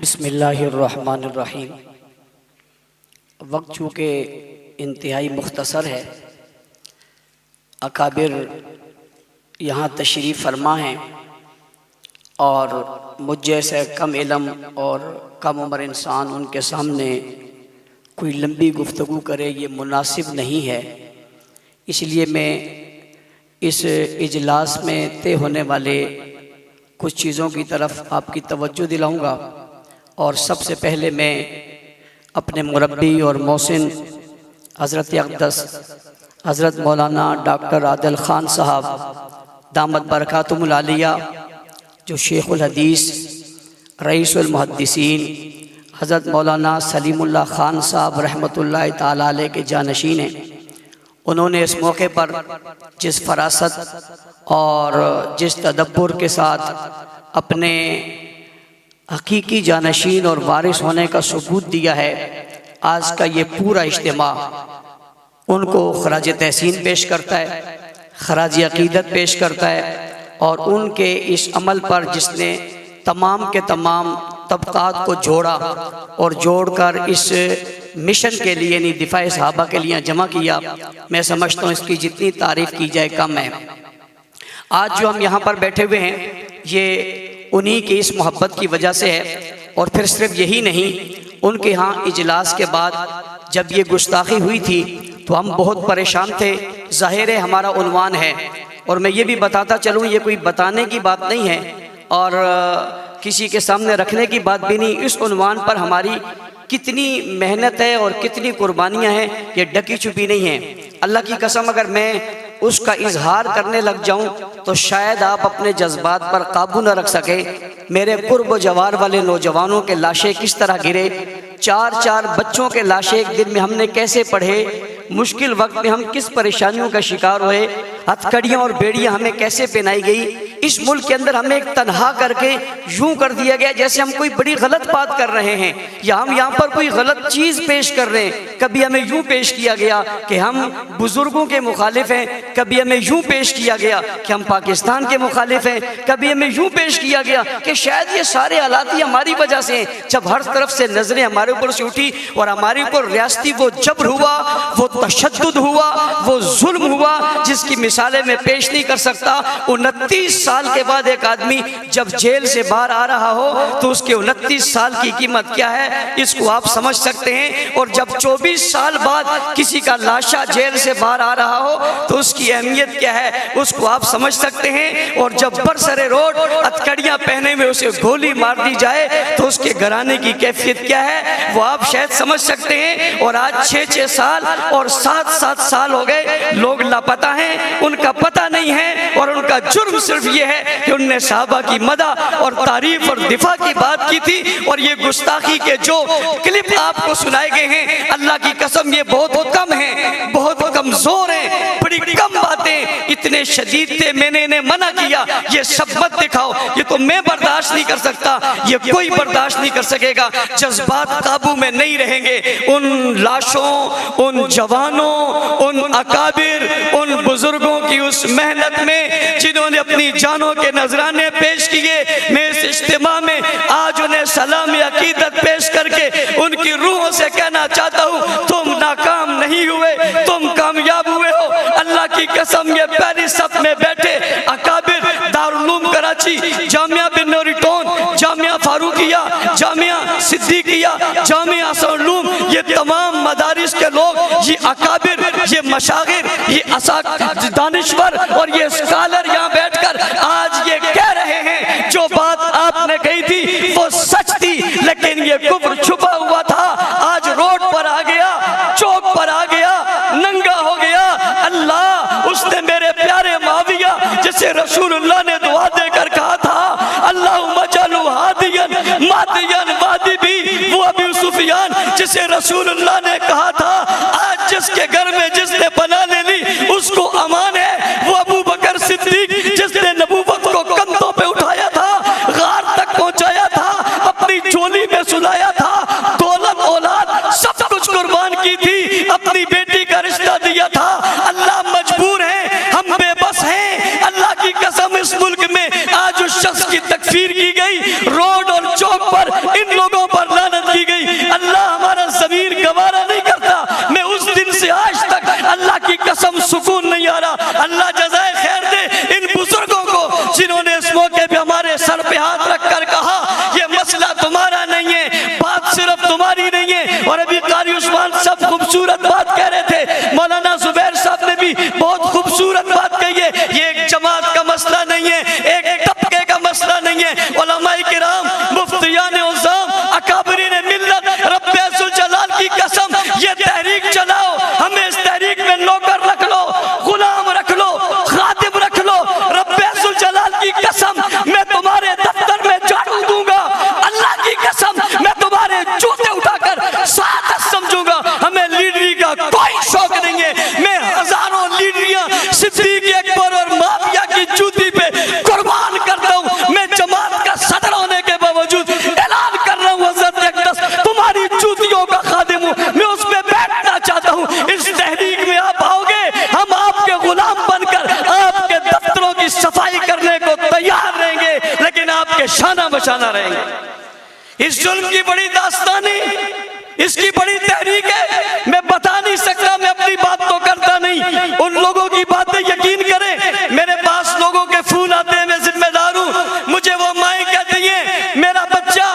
बिस्मिल्लाहिर्रहमानिर्रहीम। वक्त चूँकि इंतहाई मुख्तसर है, अकाबिर यहाँ तशरीफ़ फरमा हैं और मुझ जैसे कम इल्म और कम उम्र इंसान उनके सामने कोई लंबी गुफ्तगू करे ये मुनासिब नहीं है। इसलिए मैं इस इजलास में तय होने वाले कुछ चीज़ों की तरफ आपकी तवज्जो दिलाऊंगा। और सबसे पहले मैं अपने मुरब्बी और मोहसिन हज़रत अक़दस हज़रत मौलाना डॉक्टर आदिल ख़ान साहब दामत बरकातुहुल आलिया, जो शेखुल हदीस रईसुल मुहद्दिसीन हज़रत मौलाना सलीमुल्लाह ख़ान साहब रहमतुल्लाह ताला अलैह के जानशीन हैं, उन्होंने इस मौके पर जिस फरासत और जिस तदब्बुर के साथ अपने हकीकी जानशीन और वारिस होने का सबूत दिया है, आज का ये पूरा इज्तिमा उनको खराज तहसीन पेश करता है, खराज अकीदत पेश करता है। और उनके इस अमल पर जिसने तमाम के तमाम तबकात को जोड़ा और जोड़कर इस मिशन के लिए यानी दिफा सहाबा के लिए जमा किया, मैं समझता हूँ इसकी जितनी तारीफ़ की जाए कम है। आज जो हम यहाँ पर बैठे हुए हैं ये उन्हीं की इस मोहब्बत की वजह से है। और फिर सिर्फ यही नहीं, उनके यहाँ इजलास के बाद जब ये गुस्ताखी हुई थी तो हम बहुत परेशान थे। ज़ाहिर है हमारा उन्वान है, और मैं ये भी बताता चलूँ ये कोई बताने की बात नहीं है और किसी के सामने रखने की बात भी नहीं। इस उन्वान पर हमारी कितनी मेहनत है और कितनी कुर्बानियाँ हैं ये ढकी छुपी नहीं है। अल्लाह की कसम अगर मैं उसका इजहार करने लग जाऊं तो शायद आप अपने जज्बात पर काबू न रख सके। मेरे कुर्ब जवार वाले नौजवानों के लाशें किस तरह गिरे, 4-4 बच्चों के लाशें एक दिन में हमने कैसे पढ़े, मुश्किल वक्त में हम किस परेशानियों का शिकार हुए, हथकड़ियाँ और बेड़ियाँ हमें कैसे पहनाई गई। इस मुल्क के अंदर हमें एक तन्हा करके यूं कर दिया गया जैसे हम कोई बड़ी गलत बात कर रहे हैं या हम यहाँ पर कोई गलत चीज़ पेश कर रहे हैं। कभी हमें यूं पेश किया गया कि हम बुजुर्गों के मुखालिफ हैं, कभी हमें यूं पेश किया गया कि हम पाकिस्तान के मुखालिफ हैं, कभी हमें यूं पेश किया गया कि शायद ये सारे हालात ही हमारी वजह से हैं। जब हर तरफ से नजरें हमारे ऊपर से उठी और हमारे ऊपर रियासती वो जबर हुआ, वो तशद्दुद हुआ, वो जुल्म हुआ जिसकी मिसालें मैं पेश नहीं कर सकता। 29 साल के बाद एक आदमी जब जेल से बाहर आ रहा हो तो उसके 29 साल की कीमत क्या है इसको आप समझ सकते हैं। और जब 24 साल बाद किसी का लाशा जेल से बाहर आ रहा हो तो उसकी अहमियत क्या है उसको आप समझ सकते हैं। और जब बरसरे रोड हथकड़ियाँ पहने में उसे गोली मार दी जाए तो उसके घराने की कैफियत क्या है वो आप शायद समझ सकते हैं। और आज 6-6 साल और 7-7 साल हो गए, लोग लापता हैं, उनका पता नहीं है। और उनका जुर्म सिर्फ ये है कि उनने सहाबा की मदा और तारीफ और दिफा की बात की थी। और ये गुस्ताखी के जो क्लिप आपको सुनाए गए हैं, अल्लाह की कसम ये बहुत कम है, बहुत कमजोर है, बड़ी कम बातें इतने शदीद थे। मैंने इन्हें मना किया ये सब मत दिखाओ, ये तो मैं बर्दाश्त नहीं कर सकता, ये कोई बर्दाश्त नहीं कर सकेगा। जज्बात काबू में नहीं रहेंगे। उन लाशों, उन जवानों, उन अकाबिर, उन बुजुर्गों की उस मेहनत में जिन्होंने अपनी जानों के नजराने पेश किए, मैं इस इज्तिमा में आज उन्हें सलाम अकीदत पेश करके उनकी रूहों से कहना चाहता हूँ तुम नाकाम नहीं हुए, तुम कामयाब हुए हो। अल्लाह की कसम ये पहली सफ में बैठे अकाबिर दारुल उलूम कराची, जामिया बिन नूरिटोन, जामिया फारूकिया, जामिया सिद्दीकिया, जामिया असद उलूम, ये तमाम मदारिस के लोग, ये अकाबिर, ये मशागिर, ये दानिश्वर और ये स्कॉलर यहाँ बैठकर आज ये कह रहे हैं जो बात आपने कही थी वो सच थी, लेकिन ये कुफ्र छुपा हुआ था। आज रोड पर आ गया, चौक पर आ गया, नंगा हो गया। अल्लाह उसने मेरे प्यारे माविया जिसे रसूलुल्लाह ने दुआ देकर कहा था अल्लाहुम्मा जअलहु हादियन मादियन वादी भी, वो अबू सुफियान जिसे रसूलुल्लाह ने कहा था आज जिसके घर में जिसने पनाह ले ली उसको अमान है, वो अबू बकर सिद्दीक जिसने नबूवत को कंधों पे उठाया था, गार तक पहुंचाया था, अपनी झोली में सुलाया था, दौलत औलाद सब कुछ कुर्बान की थी, अपनी बेटी का रिश्ता दिया था। अल्लाह मजबूर है, हम बेबस हैं। अल्लाह की कसम इस मुल्क में आज उस शख्स की तकफीर की गई, रोड और चौक पर इन लोगों खूबसूरत बात कह रहे थे। मौलाना जुबैर साहब ने भी बहुत खूबसूरत बात कही है। ये एक जमात का मसला नहीं है, एक तबके का मसला नहीं है। उलमाए किराम, मुफ्तियान उज़्ज़ाम, अकाबरीन मिल्लत, रब्बे ज़ुल जलाल की कसम, ये तहरीक चलाओ, हमें इस तहरीक में नौकर रख लो, गुलाम रख लो, खातिब रख लो। रब्बे ज़ुल जलाल की कसम, मैं तुम्हारे दफ्तर में झाड़ू दूंगा। अल्लाह की कसम, मैं तुम्हारे जूते उठाकर सादत समझूंगा। हमें लीडरी का कोई शौक नहीं है। मैं हजारों लीडरियां सिद्दीक अकबर और माफिया की जूती पे कुर्बान करता हूं। मैं जमात का सदर होने के बावजूद ऐलान कर रहा हूं, हज़रत अक़दस तुम्हारी जूतियों का खादिम हूं, मैं उस पे बैठना चाहता हूं। इस तहरीक में आप आओगे, हम आपके गुलाम बनकर आपके दफ्तरों की सफाई करने को तैयार रहेंगे, लेकिन आपके शाना बचाना रहेंगे। इस जुल्म की बड़ी दास्तानी, इसकी बड़ी तहरीक है। मैं बता नहीं सकता, मैं अपनी बात तो करता नहीं, उन लोगों की बातें यकीन करें। मेरे पास लोगों के फोन आते हैं, मैं जिम्मेदार हूं। मुझे वो माएँ कहती हैं मेरा बच्चा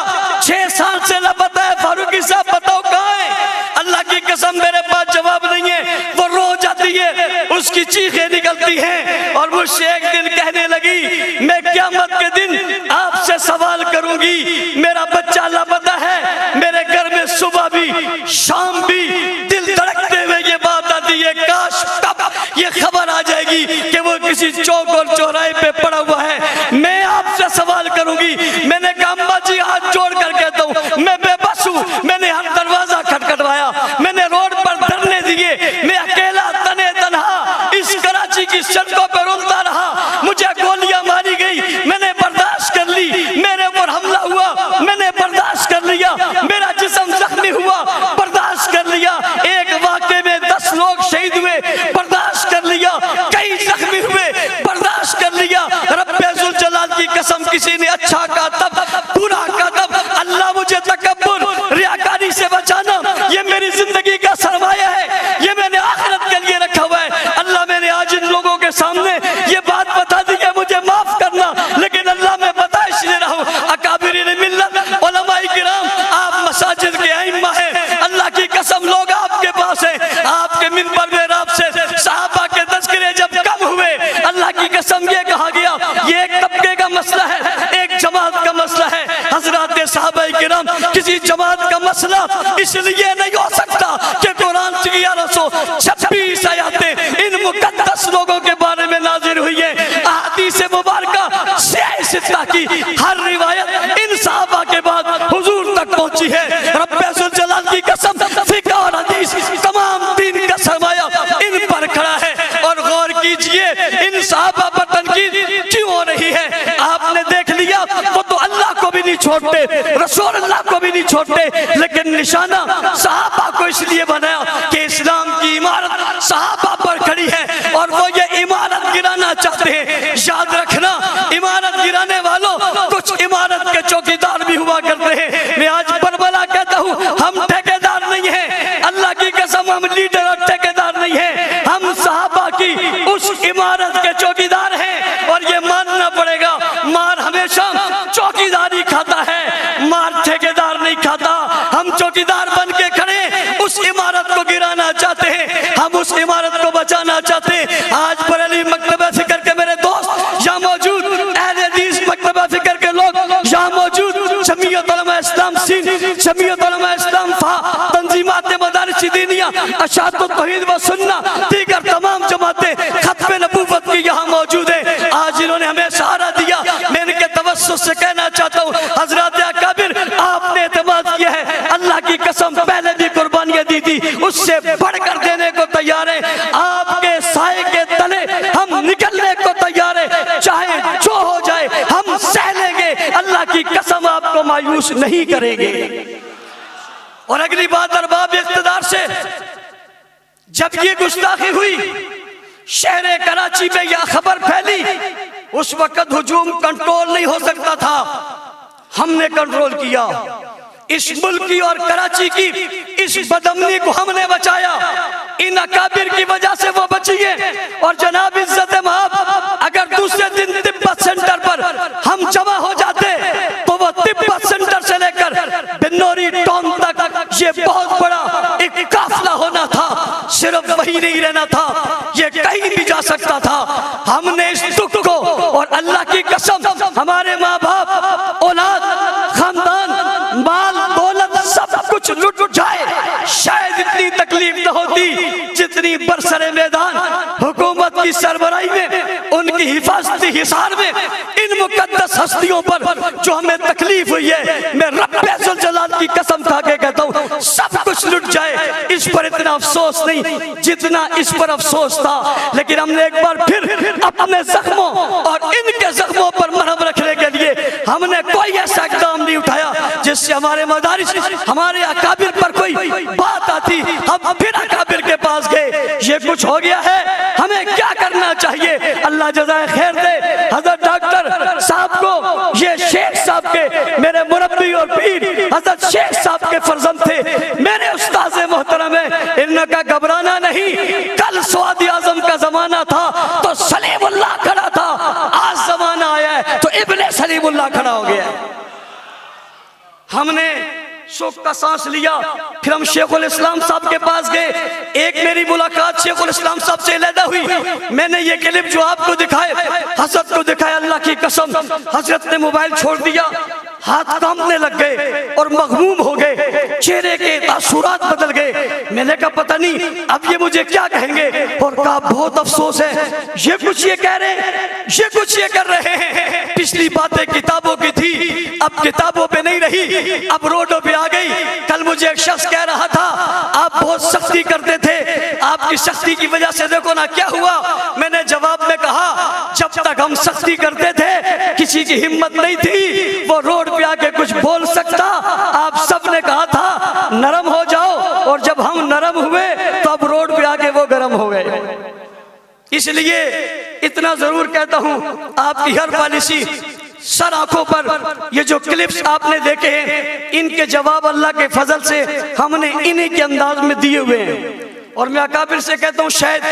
6 साल से लापता है, फारूकी साहब बताओ कहाँ है। अल्लाह की कसम मेरे पास जवाब नहीं है। वो रो जाती है, उसकी चीखें निकलती हैं और मुझसे एक दिन कहने लगी मैं क़यामत के दिन आपसे सवाल करूंगी, मेरा बच्चा लापता है। मेरे घर में सुबह भी शाम भी दिल धड़कते हुए ये बात आती है, काश कब ये खबर आ जाएगी कि वो किसी चौक और चौराहे पे पड़ा हुआ है। मैं आपसे सवाल करूंगी। मैंने कहा अम्मा जी हाथ जोड़ कर कहता हूँ मैं बेबस हूँ। मैंने हर दरवाजा खटखटवाया, मैंने रोड पर धरने दिए, मैं अकेला तने तनहा इस कराची की सड़कों पर रोता रहा। मुझे गोलियां मारी गई, मैंने बर्दाश्त कर ली। मेरे ऊपर हमला हुआ, मैंने बर्दाश्त कर लिया। मेरा जिस्म जख्मी हुआ, बर्दाश्त कर लिया। एक वाक़े में 10 लोग शहीद हुए, बर्दाश्त कर लिया। कई जख्मी हुए, बर्दाश्त कर लिया। रब्बे ज़ुल जलाल की कसम, किसी ने अच्छा कहा तब, बुरा कहा तब। अल्लाह मुझे तकब्बुर, रियाकारी से बचाना, ये मेरी जिंदगी का सरमाया है, ये मैंने आखिरत के लिए रखा हुआ है। अल्लाह मैंने आज इन लोगों के सामने ये बात बता दी है, मुझे माफ करना, लेकिन अल्लाह मैं बता इसलिए रहा हूँ। अकाबिरीन मिल्लत, उलमाए किराम, आप मसाजिद के आइम्मा हैं। अल्लाह की कसम लोग आपके पास हैं, आपके मिंबर में आपसे सहाबा के तज़किरे जब कम हुए, अल्लाह की कसम ये कहा गया ये एक तबके का मसला है, एक जमात का मसला है। हज़रात सहाबाए किराम, किसी जमात का मसला इसलिए नहीं हो सकता कि कुरान की 1126 आयतें इन मुक़द्दस लोगों के बारे में नाज़िल हुई है। अहादीस मुबारका सित्ता की हर रिवायत इन सहाबा के बाद हुजूर तक पहुंची है। रब्बे ज़ुल जलाल की कसम, फ़िक़्ह और हदीस तमाम दीन का सरमाया इन पर खड़ा है। और गौर कीजिए इन सहाबा पर तनकीद क्यों हो रही है। आपने देख लिया वो तो अल्लाह को भी नहीं छोड़ते, रसूल अल्लाह को भी नहीं छोड़ते, लेकिन निशाना सहाबा को इसलिए बनाया कि इस्लाम की इमारत सहाबा पर खड़ी है और वो ये इमारत गिराना चाहते हैं। याद रखना, इमारत गिराने वालों कुछ इमारत के चौकीदार भी हुआ करते हैं। मैं आज बरबला कहता हूँ हम ठेकेदार नहीं हैं, अल्लाह की कसम हम लीडर और ठेकेदार नहीं हैं, हम सहाबा की उस इमारत के चौकीदार हैं। और ये मानना पड़ेगा, मार हमेशा चौकीदारी खाता है, मार ठेकेदार नहीं खाता। हम चौकीदार बन के खड़े उस इमारत को गिराना चाहते हैं, हम उस इमारत को बचाना चाहते हैं। आज बरेली मकतबा फिक्र के मेरे दोस्त यहाँ मौजूद, अहले हदीस मकतबा फिक्र के लोग यहाँ मौजूद, जमीयत उलमा इस्लाम सिंध, जमीयत उलमा इस्लाम फा, तंजीमात मदारिस दीनिया, अशातुत तौहीद व सुन्ना, दीगर तमाम जमातें खत्म नबूवत की यहाँ मौजूद है। आज इन्होंने हमें सहारा दिया। मैं इनके तवस्सुस से कहना चाहता हूँ हज़रात अकाबिर, आपने एतमाद किया है, अल्लाह की कसम पहले भी कुर्बानियाँ दी थी, उससे बढ़कर देने को तैयार है। आपके साए के तले हम निकलने को तैयार है, चाहे जो हो जाए हम सह लेंगे। अल्लाह की कसम आपको मायूस नहीं करेंगे। और अगली बात अरबाब इख्तिदार से, जब ये गुस्ताखी हुई शहर कराची में यह खबर फैली, उस वक्त हुजूम कंट्रोल नहीं हो सकता था, हमने कंट्रोल किया। इस मुल्क की और कराची की इस बदअमनी को हमने बचाया। इन अकाबिर की वजह से वो बची है। और जनाब इज्जत महब, अगर दूसरे दिन तिब्बत सेंटर पर हम जमा हो जाते तो वो तिब्बत सेंटर से लेकर बिन्नौरी टाउन तक ये बहुत बड़ा एक काफिला होना था। सिर्फ वही नहीं रहना था, ये कहीं भी जा सकता था। हमने इस दुख को, और अल्लाह की कसम हमारे माँ बाप, औलाद, खानदान, माल दौलत सब कुछ लुट जाए, शायद इतनी तकलीफ न होती जितनी बरसरे मैदान हुकूमत की सरबराही में, उनकी हिफाजती हिसार में इन मुकद्दस हस्तियों पर जो हमें तकलीफ हुई है। मैं रब्बे जुल जलाल की कसम खा के कहता हूँ, सब कुछ लुट जाए, इस पर इतना अफसोस नहीं जितना इस पर अफसोस था। लेकिन हमने एक बार फिर अपने जख्मों और इनके जख्मों पर मरहम रखने के लिए हमने कोई ऐसा इक़दाम नहीं उठाया जिससे हमारे मदारिस, हमारे अकाबिर पर कोई बात आती, हम फिर अकाबिर के पास गए। ये कुछ हो गया है, हमें क्या करना चाहिए? अल्लाह जज़ाए खैर दे हजरत डॉक्टर साहब को, ये शेख साहब के मेरे मुरब्बी और पीर हजरत शेख साहब के फर्जंद थे, मेरे उस्ताद मोहतरम है। इनका घबराना नहीं, कल स्वादी आजम का जमाना था तो सलीमुल्लाह खड़ा था, आज जमाना आया है तो इब्ने सलीमुल्लाह खड़ा हो गया। हमने सुख का सांस लिया, फिर हम शेखुल इस्लाम साहब के पास गए। एक मेरी मुलाकात शेखुल इस्लाम साहब से अलहदा हुई। मैंने ये क्लिप जो आपको दिखाए, हजरत को दिखाया, अल्लाह की कसम हजरत ने मोबाइल छोड़ दिया, हाथ कांपने लग गए और मगमूम हो गए, चेहरे के तासुरात बदल गए। मैंने कहा पता नहीं अब ये मुझे क्या कहेंगे, और कहा बहुत अफसोस है, ये कुछ ये कह रहे हैं, ये कुछ ये कर रहे हैं। पिछली बातें किताबों की थी, अब किताबों पे नहीं रही, अब रोडों पे आ गई। कल मुझे एक शख्स कह रहा था आप बहुत सख्ती करते थे, आपकी सख्ती की वजह से देखो ना क्या हुआ। मैंने जवाब में कहा जब तक हम सख्ती करते थे किसी की हिम्मत नहीं थी वो रोड पे आके कुछ बोल सकता। आप सब ने कहा था नरम हो जाओ, और जब हम नरम हुए तो अब रोड पे आके वो गर्म हो गए। इसलिए इतना जरूर कहता हूं, आपकी हर पॉलिसी सर आंखों पर ये जो क्लिप्स आपने देखे हैं, इनके जवाब अल्लाह के फजल से हमने इन्हीं के अंदाज में दिए हुए हैं। और मैं अकाबिर से कहता हूँ शायद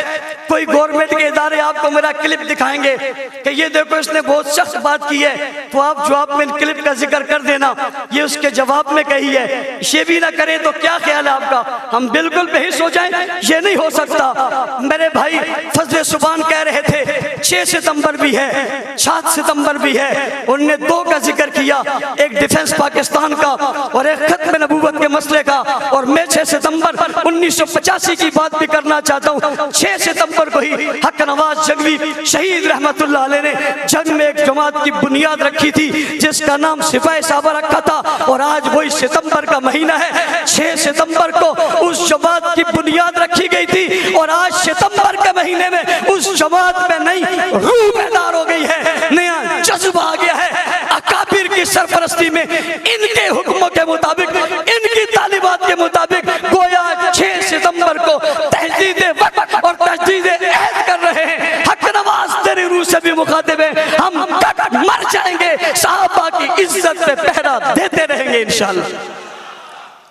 कोई गवर्नमेंट के इदारे आपको मेरा क्लिप दिखाएंगे कि ये देखो इसने बहुत सख्त बात की है, तो आप जवाब में इन क्लिप का जिक्र कर देना, ये उसके जवाब में कही है। ये भी ना करें तो क्या ख्याल है आपका? हम बिल्कुल बेहिस हो जाएं, ये नहीं हो सकता। मेरे भाई फजल सुबान कह रहे थे 6 सितंबर भी है, 7 सितंबर भी है, उनने 2 का जिक्र किया, एक डिफेंस पाकिस्तान का और एक खत्म नबूवत के मसले का। और मैं 6 सितंबर 1985 की बात भी करना चाहता हूँ। 6 सितंबर को ही हक नवाज जंगवी शहीद रहमतुल्लाह अलैह ने जंग में एक जमात की बुनियाद रखी थी जिसका नाम सिपाही साहबा रखा था, और आज वही सितंबर का महीना है। 6 सितंबर को उस जमात की बुनियाद रखी गई थी, और आज सितंबर के महीने में उस जमात में नई रूह पैदा हो गई है, नया जज्बा आ गया है। अकाबिर की सरपरस्ती में इनके हुक्मों के मुताबिक, इनकी तालीमात के मुताबिक गोया 6 सितंबर को तहदीद वक्त और तहदीद ऐद कर रहे हैं। हक नवाज तेरी रूह से भी मुखातिब है, हम तक मर जाएंगे, सहाबा की इज्जत पे पहरा देते रहेंगे इंशाअल्लाह।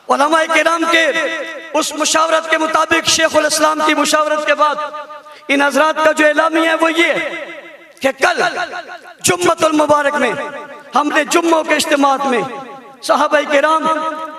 उलमाए किराम के उस मुशावरत के मुताबिक, शेखुल इस्लाम की मुशावरत के बाद इन हजरात का जो एलामी है वो ये कि कल जुम्मतुल मुबारक में हमने जुम्मों के इज्तिमात में सहाबाए किराम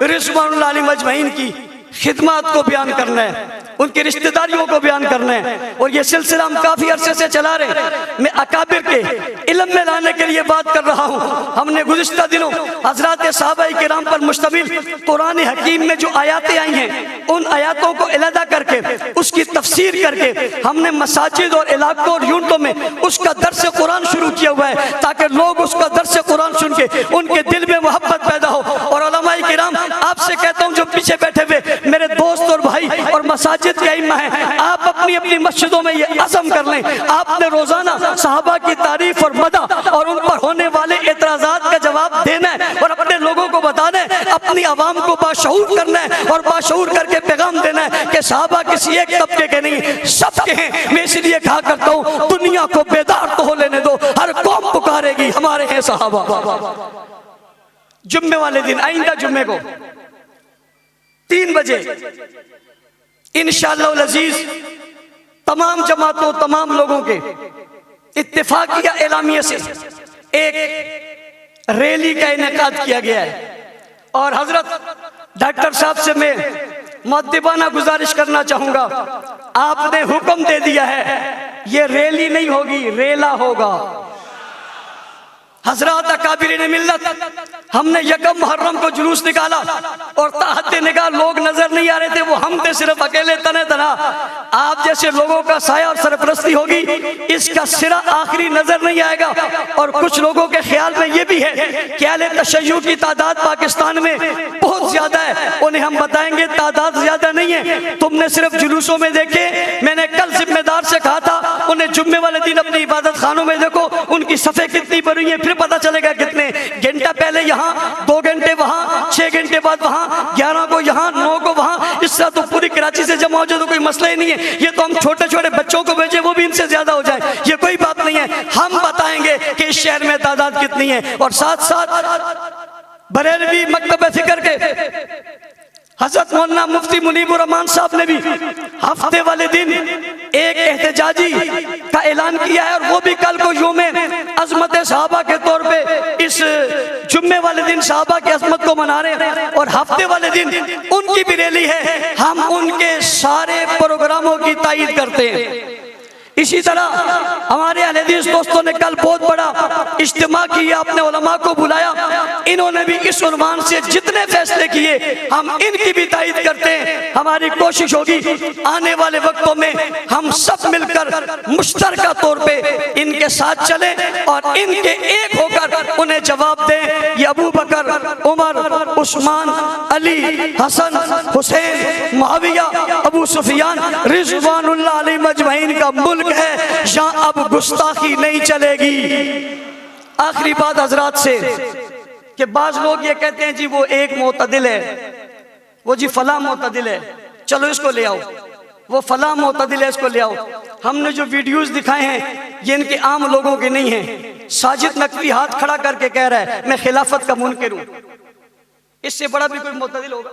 रिज़वानुल्लाह अलैहिम अजमईन की खिदमत को बयान करना है, उनकी रिश्तेदारियों को बयान करना है। और ये सिलसिला हम काफी अरसे से चला रहे हैं। मैं अकाबिर के इल्म में लाने के लिए बात कर रहा हूँ। हमने गुज़िश्ता दिनों हज़रात सहाबाए किराम पर मुश्तमिल कुरान हकीम में जो आयातें आई हैं, उन आयातों को अलहदा करके उसकी तफसीर करके हमने मसाजिद और इलाकों और यूनिटों में उसका दर्स कुरान शुरू किया हुआ है, ताकि लोग उसका दर्स कुरान सुन के उनके दिल में मोहब्बत पैदा हो। और उलमाए किराम, आपसे कहता हूँ जो पीछे बैठे हुए मेरे दोस्त और भाई और मसाजिद के इमाम हैं, आप अपनी अपनी मस्जिदों में ये अज़म कर लें, आपने रोजाना सहाबा की तारीफ और मदह और उन पर होने वाले एतराज़ात का जवाब देना है, और अपने लोगों को बताना है, अपनी आवाम को बाशऊर करना है, और बाशऊर करके पैगाम देना है कि सहाबा किसी एक तबके के नहीं, सबके हैं। मैं इसलिए कहा करता हूँ दुनिया को बेदार तो हो लेने दो, हर कौम पुकारेगी हमारे हैं सहाबा। जुम्मे वाले दिन, आइंदा जुम्मे को 3 बजे इंशाअल्लाह अज़ीज तमाम जमातों, तमाम लोगों के इत्तेफाकिया एलामिया से एक रैली का इनेकाद किया गया है। और हजरत डॉक्टर साहब से मैं मुअद्दिबाना गुजारिश करना चाहूंगा, आपने हुक्म दे दिया है ये रैली नहीं होगी, रेला होगा। हजरत अकाबिरीन मिल्लत, हमने यकम मुहर्रम को जुलूस निकाला और ताहत निगाह लोग नजर नहीं आ रहे थे, वो हम थे सिर्फ अकेले तने तना। आप जैसे लोगों का साया और सरपरस्ती होगी, इसका सिरा आखिरी नजर नहीं आएगा। और कुछ लोगों के ख्याल में ये भी है कि अहले तशय्युअ की तादाद पाकिस्तान में बहुत ज्यादा है। उन्हें हम बताएंगे तादाद ज्यादा नहीं है, तुमने सिर्फ जुलूसों में देखे। मैंने कल जिम्मेदार से कहा था उन्हें जुम्मे वाले दिन अपनी इबादत खानों में देखो, उनकी सफ़े कितनी भरी है, फिर पता चलेगा कितने घंटा पहले यहाँ, 2 घंटे वहाँ, 6 घंटे बाद वहाँ, 11 को यहाँ, 9 को वहाँ। इससे तो पूरी कराची से जमा हो जाए तो कोई मसला ही नहीं है। ये तो हम छोटे छोटे बच्चों को भेजे, वो भी इनसे ज्यादा हो जाए, ये कोई बात नहीं है। हम बताएंगे कि इस शहर में तादाद कितनी है। और साथ साथ बरेलवी मकतब फिक्र के हजरत मौलाना मुफ्ती मुनीबुर रहमान साहब ने भी हफ्ते वाले दिन एक एहतजाजी का ऐलान किया है, और वो भी कल को यौमे अजमत सहाबा के तौर पे इस जुम्मे वाले दिन सहाबा की अजमत को मना रहे हैं, और हफ्ते वाले दिन उनकी भी रैली है। हम उनके सारे प्रोग्रामों की तायीद करते हैं। इसी तरह हमारे अहले हदीस दोस्तों ने कल बहुत बड़ा इज्तिमा किया, अपने उलमा को बुलाया, इन्होंने भी इस उन्वान से जितने फैसले किए हम इनकी भी तायीद करते हैं। हमारी कोशिश होगी आने वाले वक्तों में हम सब मिलकर मुश्तरका तौर पे इनके साथ चलें और इनके एक होकर उन्हें जवाब दें। ये अबू बकर, उमर, उस्मान, अली, हसन, हुसैन, मुआविया, अबू सुफियान रिज़वानुल्लाह अलैहिम अजमईन का मुल्क है, जहां अब गुस्ताखी नहीं चलेगी। आखिरी बात हजरात से कि बाज लोग ये कहते हैं जी वो एक मोतदिल है, वो जी फला मोतदिल है, चलो इसको ले आओ, वो फला मोतदिल है इसको ले आओ। हमने जो वीडियोस दिखाए हैं ये इनके आम लोगों के नहीं हैं। साजिद नकवी हाथ खड़ा करके कह रहा है मैं खिलाफत का मुनकिर हूं, इससे बड़ा भी कोई मोतदिल होगा?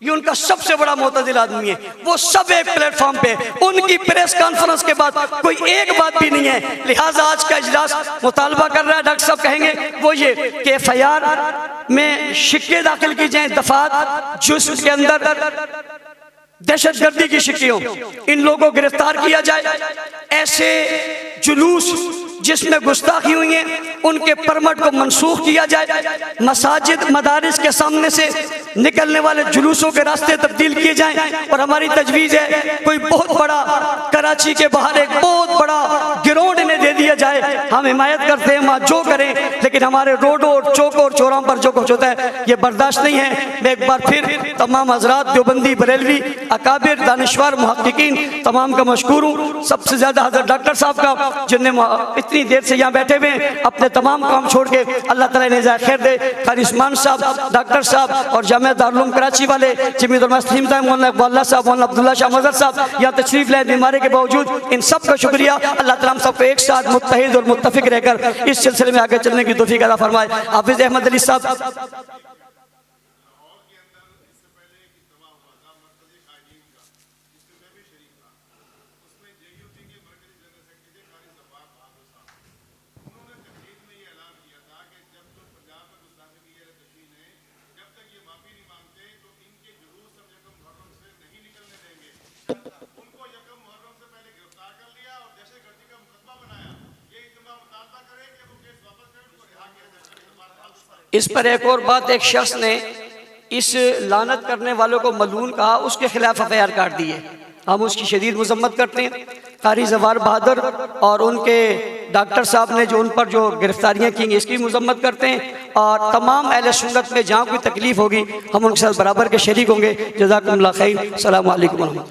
ये उनका सबसे बड़ा मोतदिल आदमी है। वो सब एक प्लेटफॉर्म पे, उनकी प्रेस कॉन्फ्रेंस के बाद कोई एक बात भी नहीं है। लिहाजा आज का इजलास मुतालबा कर रहा है, डॉक्टर साहब कहेंगे वो ये कि एफआईआर में शिक्के दाखिल की जाए, दफात जिसके अंदर दहशतगर्दी की शिक्कियों, इन लोगों को गिरफ्तार किया जाए। ऐसे जुलूस जिसमें गुस्ताखी हुई है उनके परमिट को मनसूख किया जाए। मसाजिद मदारिस के सामने से निकलने वाले जुलूसों के रास्ते तब्दील किए जाएं। और हमारी तजवीज़ है कोई बहुत बड़ा कराची के बाहर एक बहुत बड़ा ग्राउंड इन्हें दे दिया जाए। हम हिमायत करते हैं, वहाँ जो करें, लेकिन हमारे रोडों और चौकों और चौराहों पर जो कुछ होता है ये बर्दाश्त नहीं है। मैं एक बार फिर तमाम हजरात, देवबंदी, बरेलवी, अकाबिर, दानिश्वर, मुहक्किकीन तमाम का मशकूर हूँ। सबसे ज़्यादा हजरत डॉक्टर साहब का, जिन्हें इतनी देर से यहाँ बैठे हुए अपने तमाम काम छोड़ के, अल्लाह ताला इन्हें ज़ाय खैर दे। कारी उस्मान साहब, डॉक्टर साहब और जामिया दारुल उलूम कराची वाले जमीयत उलमा मुस्लिमीन साहब, मौलाना इकबाल साहब, मौलाना अब्दुल्ला शाह मज़हर साहब यहाँ तशरीफ लाए बीमारी के बावजूद, इन सब का शुक्रिया। अल्लाह ताला हम सबको एक साथ मुत्तहिद और मुत्तफिक रहकर इस सिलसिले में आगे चलने की तौफीक अता फरमाए। हाफिज अहमद अली साहब। इस पर एक और बात, एक शख्स ने इस लानत करने वालों को मलून कहा, उसके खिलाफ एफआईआर काट दी है। हम उसकी शदीद मजम्मत करते हैं। कारी जवार बहादुर और उनके डॉक्टर साहब ने जो उन पर जो गिरफ्तारियां की इसकी मजम्मत करते हैं। और तमाम अहले सुन्नत में जहाँ कोई तकलीफ होगी हम उनके साथ बराबर के शरीक होंगे। जज़ाकुमुल्लाह खैर। अस्सलामु अलैकुम।